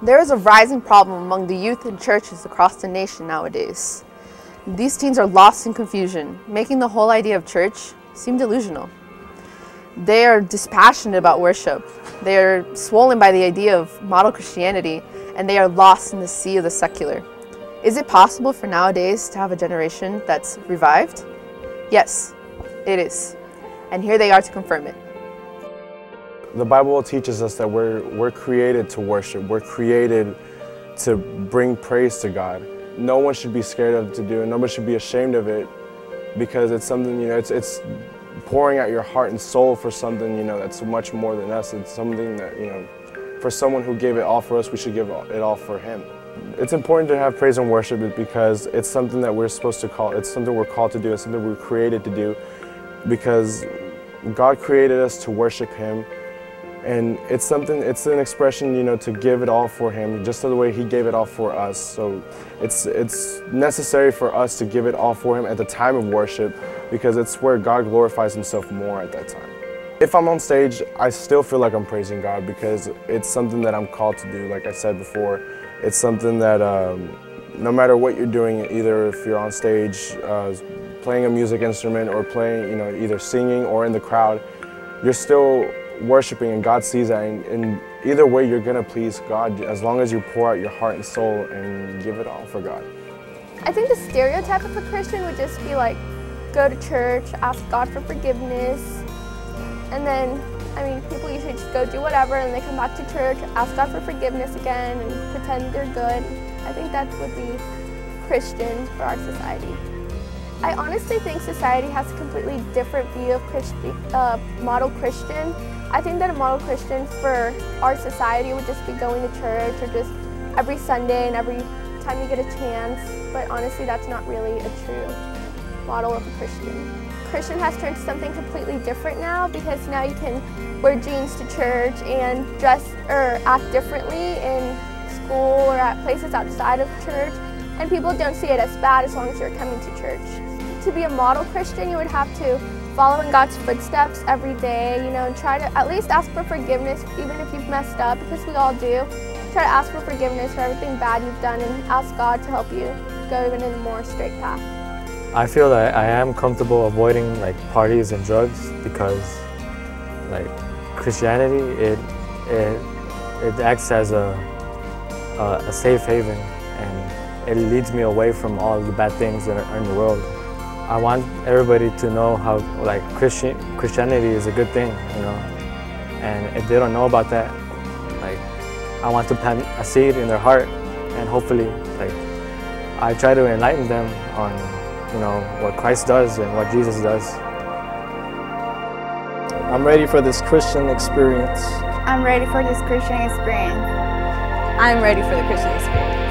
There is a rising problem among the youth in churches across the nation nowadays. These teens are lost in confusion, making the whole idea of church seem delusional. They are dispassionate about worship. They are swollen by the idea of model Christianity, and they are lost in the sea of the secular. Is it possible for nowadays to have a generation that's revived? Yes, it is. And here they are to confirm it. The Bible teaches us that we're created to worship. We're created to bring praise to God. No one should be scared of to do it. No one should be ashamed of it, because it's something, it's pouring out your heart and soul for something, that's much more than us. It's something that, for someone who gave it all for us, we should give it all for Him. It's important to have praise and worship because it's something that we're supposed to call, it's something we're called to do, it's something we're created to do, because God created us to worship Him. And it's an expression, to give it all for Him, just the way He gave it all for us. So it's necessary for us to give it all for Him at the time of worship, because it's where God glorifies Himself more at that time. If I'm on stage, I still feel like I'm praising God because it's something that I'm called to do. Like I said before, it's something that no matter what you're doing, either if you're on stage playing a music instrument or playing, either singing or in the crowd, you're still worshiping, and God sees that, and either way you're gonna please God as long as you pour out your heart and soul and give it all for God. I think the stereotype of a Christian would just be like, go to church, ask God for forgiveness, and then, people usually just go do whatever and they come back to church, ask God for forgiveness again, and pretend they're good. I think that would be Christian for our society. I honestly think society has a completely different view of model Christian. I think that a model Christian for our society would just be going to church or just every Sunday and every time you get a chance, but honestly that's not really a true model of a Christian. Christian has turned to something completely different now, because now you can wear jeans to church and dress or act differently in school or at places outside of church, and people don't see it as bad as long as you're coming to church. To be a model Christian, you would have to follow in God's footsteps every day, and try to at least ask for forgiveness even if you've messed up, because we all do. Try to ask for forgiveness for everything bad you've done and ask God to help you go even in a more straight path. I feel that I am comfortable avoiding parties and drugs because Christianity, it acts as a safe haven, and it leads me away from all the bad things that are in the world. I want everybody to know how Christianity is a good thing, and if they don't know about that, I want to plant a seed in their heart, and hopefully I try to enlighten them on what Christ does and what Jesus does. I'm ready for this Christian experience. I'm ready for this Christian experience. I'm ready for the Christian experience.